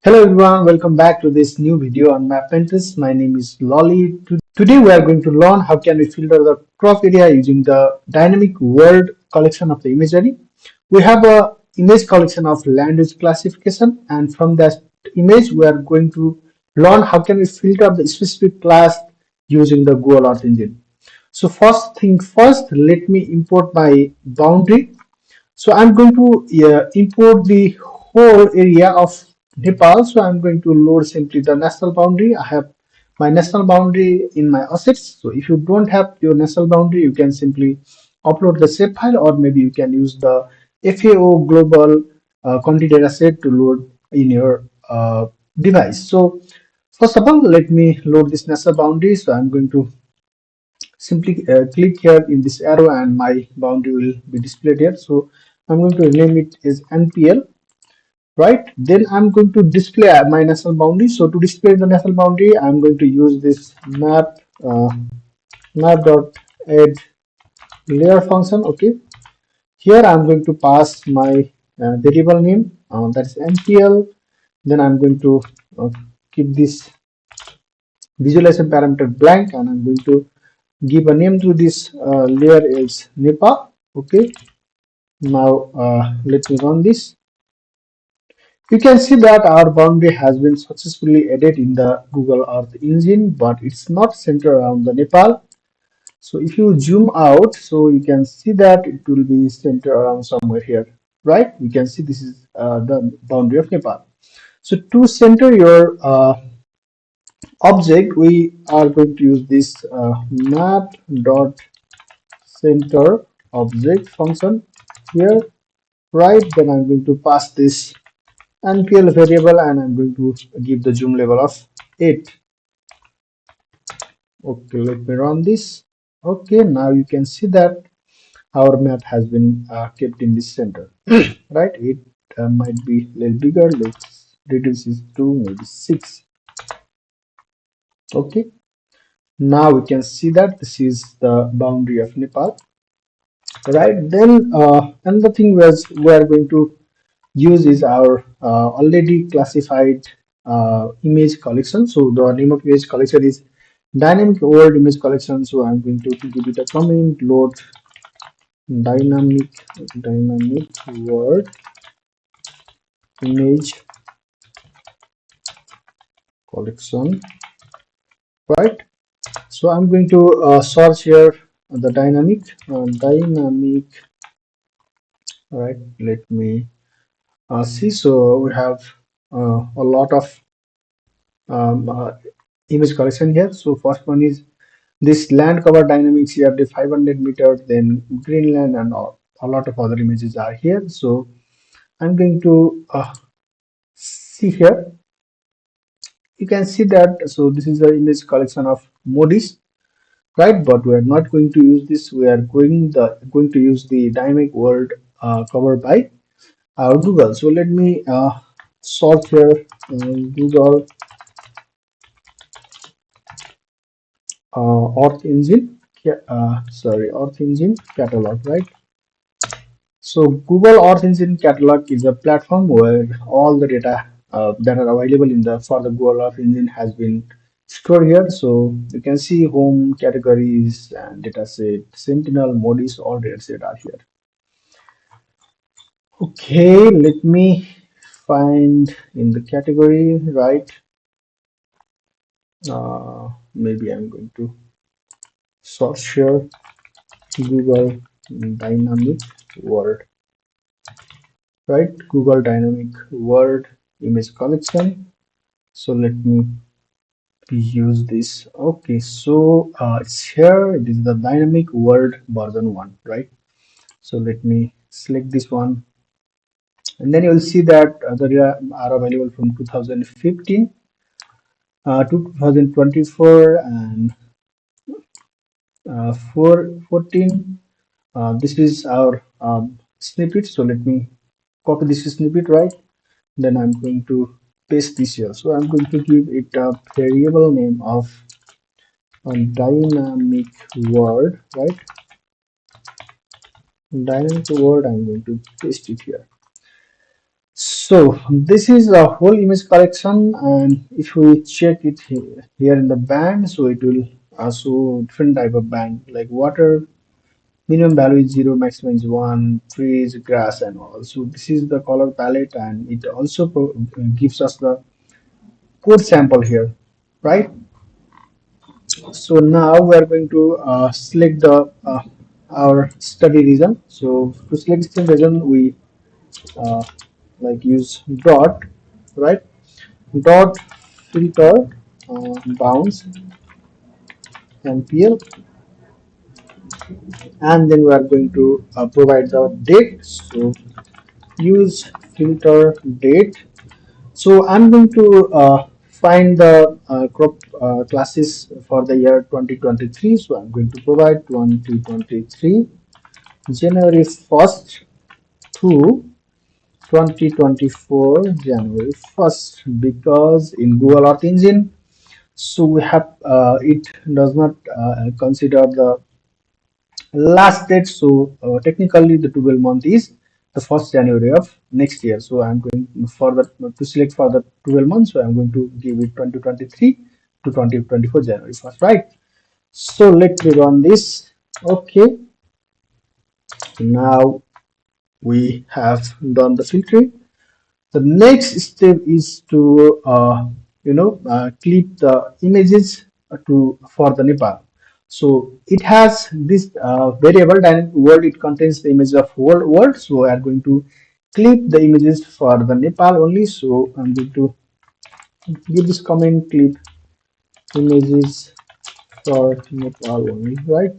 Hello everyone, welcome back to this new video on Map Menotrs. My name is Lolly. Today we are going to learn how can we filter the crop area using the dynamic word collection of the imagery. We have a image collection of land use classification, and from that image we are going to learn how can we filter the specific class using the Google Earth Engine. So first thing first, let me import my boundary. So I'm going to import the whole area of Nepal. So I'm going to load simply the national boundary. I have my national boundary in my assets. So if you don't have your national boundary, you can simply upload the shape file, or maybe you can use the FAO global quantity data set to load in your device. So first of all, let me load this national boundary. So I'm going to simply click here in this arrow and my boundary will be displayed here. So I'm going to rename it as NPL, right? Then I'm going to display my national boundary. So to display the national boundary, I'm going to use this map dot add layer function. Okay, here I'm going to pass my variable name, that is NPL. Then I'm going to keep this visualization parameter blank, and I'm going to give a name to this layer as Nepal. Okay, now let me run this. You can see that our boundary has been successfully added in the Google Earth Engine, but it's not centered around the Nepal. So if you zoom out, so you can see that it will be centered around somewhere here, right? You can see this is the boundary of Nepal. So to center your object, we are going to use this map dot center object function here, right? Then I'm going to pass this npl variable and I'm going to give the zoom level of 8. Okay, let me run this. Okay, now you can see that our map has been kept in this center, right? It might be a little bigger. Let's reduce it to maybe 6. Okay, now we can see that this is the boundary of Nepal, right? Then another thing was we are going to use is our already classified image collection. So the name of image collection is dynamic world image collection. So I'm going to give it a comment load dynamic dynamic world image collection, right? So I'm going to search here the dynamic, right? Let me see. So we have a lot of um, uh, image collection here. So first one is this land cover dynamics here, the 500 meters, then Greenland, and a lot of other images are here. So I'm going to see here. You can see that. So this is the image collection of Modis, right? But we are not going to use this. We are going to use the dynamic world covered by our Google. So let me search here Google Earth Engine. Sorry, Earth Engine catalog, right? So Google Earth Engine catalog is a platform where all the data that are available in the for the Google Earth Engine has been stored here. So you can see home categories and dataset, Sentinel, Modis, all dataset are here. Okay, let me find in the category, right? Maybe I'm going to search here Google Dynamic World, right? Google Dynamic World image collection. So let me use this. Okay, so it's here. It is the Dynamic World version 1, right? So let me select this one, and then you will see that the data are available from 2015 to 2024 and 14. This is our snippet. So let me copy this snippet, right? Then I'm going to paste this here. So I'm going to give it a variable name of dynamic word, right? Dynamic word. I'm going to paste it here. So this is a whole image collection, and if we check it here in the band, so it will show different type of band like water. Minimum value is 0, maximum is 1, trees, grass, and all. So this is the color palette, and it also gives us the code sample here, right? So now we are going to select the our study region. So to select this region, we uh, like use dot, right? Dot filter bounds NPL, and then we are going to provide the date. So use filter date. So I'm going to find the crop classes for the year 2023. So I'm going to provide 2023 January 1st to 2024 January 1st, because in Google Earth Engine, so we have it does not consider the last date. So technically the 12 month is the 1st January of next year. So I'm going for the to select for the 12 months. So I'm going to give it 2023 to 2024 January 1st, right? So let me run this. Okay, now we have done the filtering. The next step is to clip the images to for the Nepal. So it has this variable dynamic world. It contains the image of world. So we are going to clip the images for the Nepal only. So I'm going to give this comment clip images for Nepal only, right?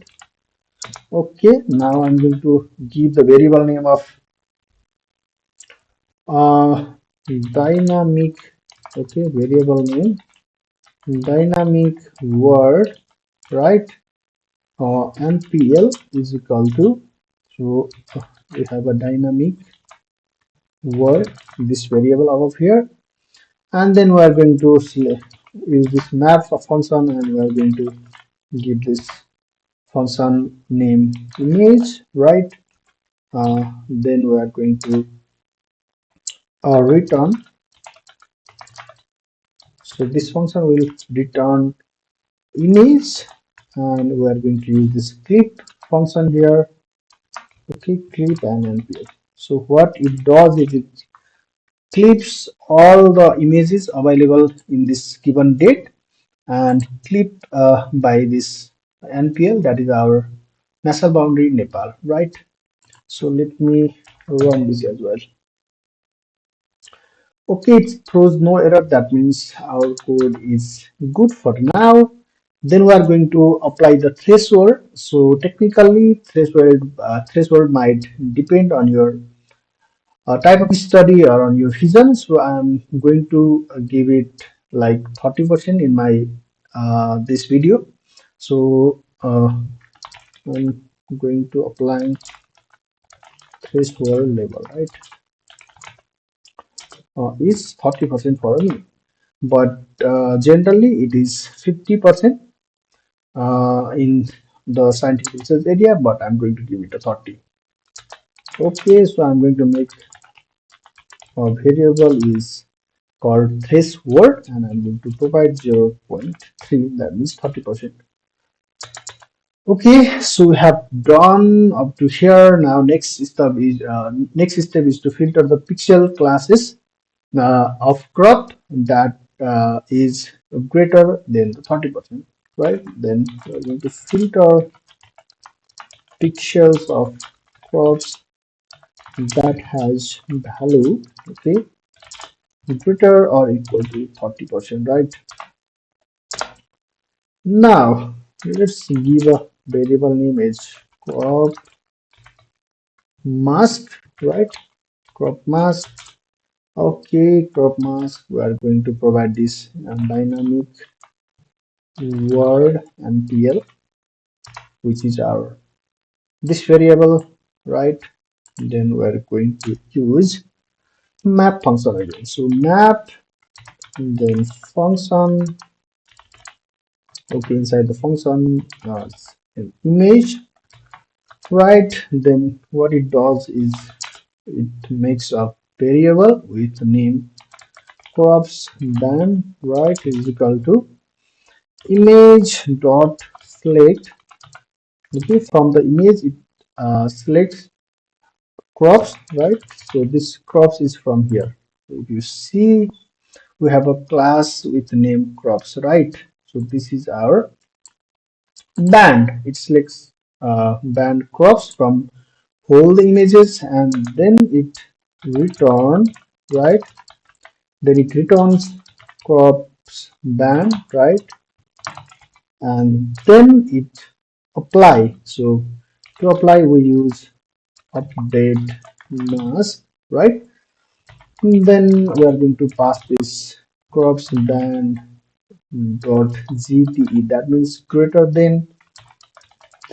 Okay. Now I'm going to give the variable name of uh, dynamic. Okay, variable name dynamic word, right? NPL is equal to, so we have a dynamic word, this variable above here, and then we are going to use this map function, and we are going to give this function name image, right? Then we are going to return, so this function will return image, and we are going to use this clip function here. Okay, clip and npl. So what it does is it clips all the images available in this given date and clip by this npl, that is our national boundary Nepal, right? So let me run this as well. Okay, it throws no error, that means our code is good for now. Then we are going to apply the threshold. So technically threshold might depend on your type of study or on your vision. So I'm going to give it like 30% in my this video. So I'm going to apply threshold level, right? Is 30% for me, but generally it is 50% in the scientific research area, but I'm going to give it a 30. Okay, so I'm going to make a variable is called threshold, and I'm going to provide 0.3, that means 30%. Okay, so we have done up to here. Now next step is to filter the pixel classes of crop that is greater than the 30%, right? Then we're going to filter pixels of crops that has value, okay, greater or equal to 30%, right? Now let's give a variable name is crop mask, right? Crop mask. Okay, crop mask. We are going to provide this dynamic word npl, which is our this variable, right? Then we are going to use map function again. So map, then function. Okay, inside the function, an image, right? Then what it does is it makes a variable with name crops band, right, is equal to image dot select. Okay, from the image it selects crops, right? So this crops is from here. If you see, we have a class with name crops, right? So this is our band. It selects band crops from whole the images, and then it return, right? Then it returns crops band, right? And then it apply. So to apply we use update mask, right? And then we are going to pass this crops band dot gte, that means greater than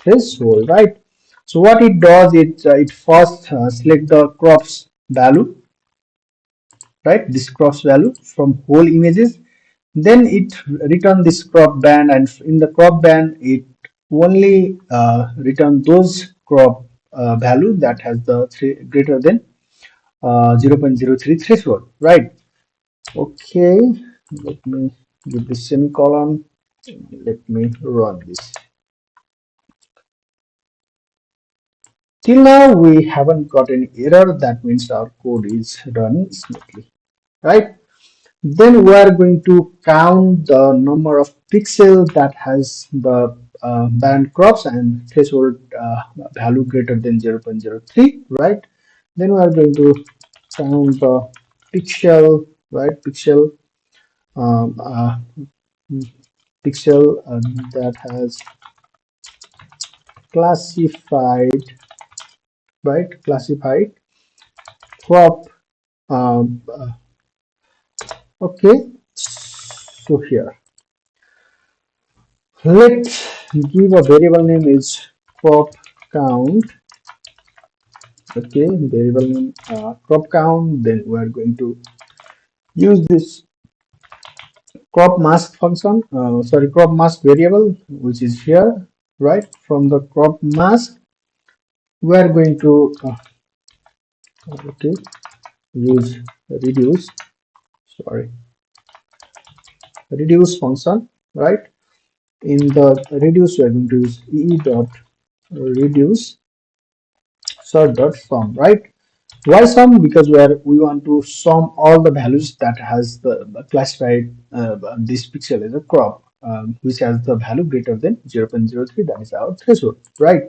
threshold, right? So what it does, it first select the crops value, right? This crops value from whole images, then it return this crop band, and in the crop band it only return those crop value that has the greater than 0.03 threshold, right? Okay, let me give the semicolon. Let me run this. Till now we haven't got any error. That means our code is running smoothly, right? Then we are going to count the number of pixels that has the band crops and threshold value greater than 0.03, right? Then we are going to count the pixel, right? Um, uh, pixel that has classified, right? Classified crop. Um, uh, okay, so here let's give a variable name is crop count. Okay, variable name crop count. Then we are going to use this crop mask function. Sorry, crop mask variable, which is here, right? From the crop mask, we are going to okay, use reduce. Sorry, reduce function, right? In the reduce, we are going to use e dot reduce sort dot sum, right? Why sum? Because we want to sum all the values that has the classified this pixel as a crop, which has the value greater than 0.03. That is our threshold, right?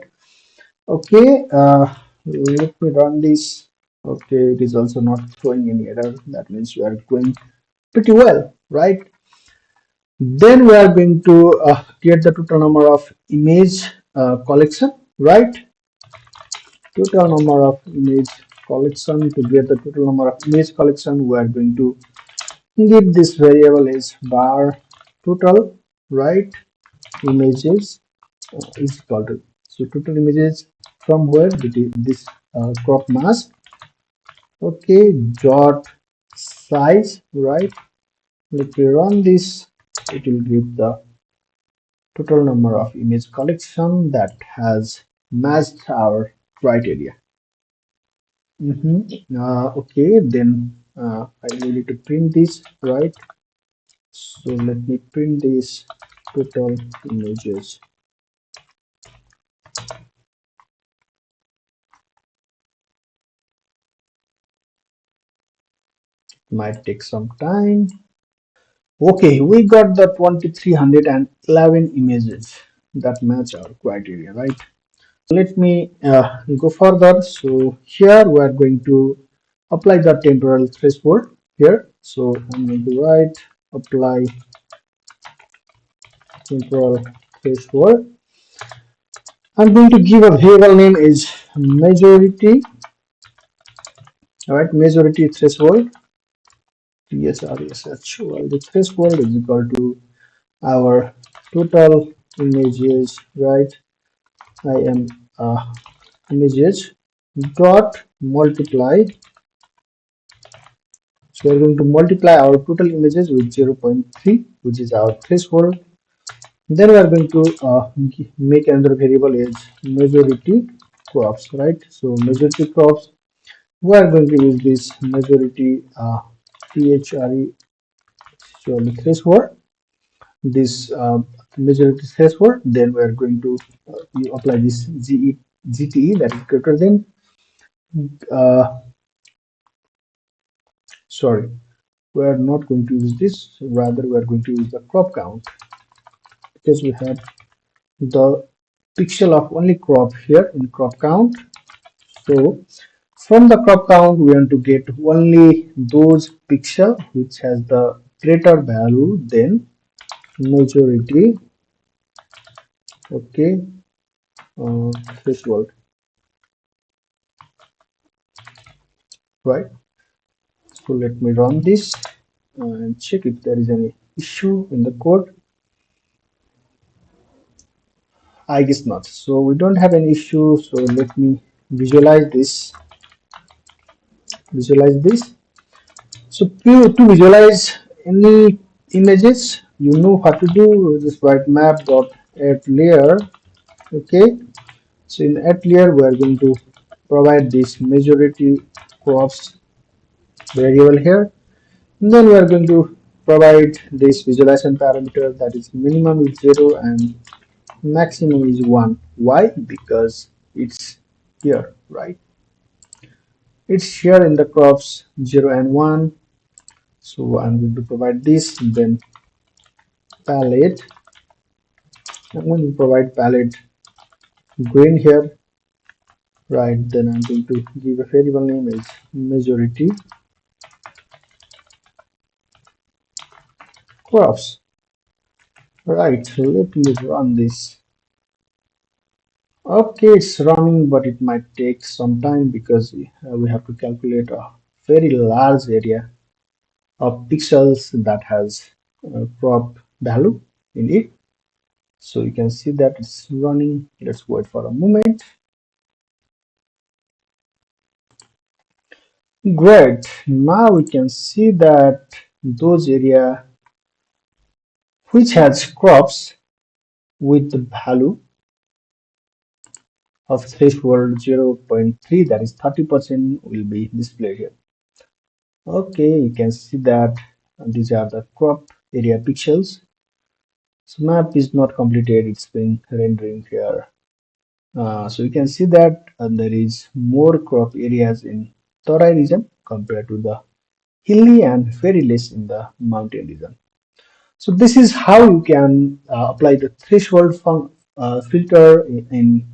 Okay, let me run this. Okay, it is also not throwing any error. That means we are going pretty well, right? Then we are going to get the total number of image collection, right? Total number of image collection. To get the total number of image collection, we are going to give this variable is bar total, right? Images is equal to, so total images from where this crop mask. Okay, dot size, right? If we run this, it will give the total number of image collection that has matched our criteria. Okay, then I need to print this, right? So let me print this total images. Might take some time. Okay, we got the 2311 images that match our criteria, right? Let me go further. So here we are going to apply the temporal threshold here. So I'm going to write apply temporal threshold. I'm going to give a variable name is majority. All right, majority threshold. TSRSH. Well, the threshold is equal to our total images, right? I am images dot multiply. So we're going to multiply our total images with 0.3, which is our threshold. Then we are going to make another variable is majority crops, right? So majority crops, We are going to use this majority THRE threshold, this majority threshold. Then we are going to you apply this GTE, that is greater than uh, sorry, we are not going to use this, rather we are going to use the crop count, because we have the pixel of only crop here in crop count. So from the crop count we want to get only those pixel which has the greater value than majority, okay, uh, threshold, right? So let me run this and check if there is any issue in the code. I guess not. So we don't have any issue. So let me visualize this. Visualize this. So to visualize any images, you know what to do. Just write map dot add layer. Okay. So in add layer, we are going to provide this majority crops variable here. And then we are going to provide this visualization parameter, that is minimum is 0 and maximum is 1. Why? Because it's here, right? It's here in the crops 0 and 1. So I'm going to provide this, then palette. I'm going to provide palette green here, right? Then I'm going to give a variable name is majority crops. Right, so let me run this. Okay, it's running, but it might take some time because we have to calculate a very large area of pixels that has crop value in it. So you can see that it's running. Let's wait for a moment. Great. Now we can see that those area which has crops with the value of threshold 0.3, that is 30%, will be displayed here. Okay, you can see that these are the crop area pixels. So map is not completed, it's been rendering here. So you can see that there is more crop areas in Torai region compared to the hilly and very less in the mountain region. So this is how you can apply the threshold filter in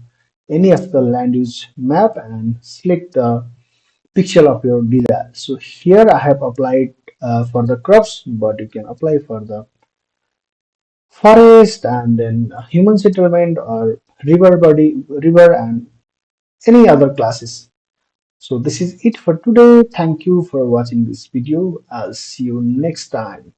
any of the land use map and select the pixel of your desire. So here I have applied for the crops, but you can apply for the forest and then human settlement or river and any other classes. So this is it for today. Thank you for watching this video. I'll see you next time.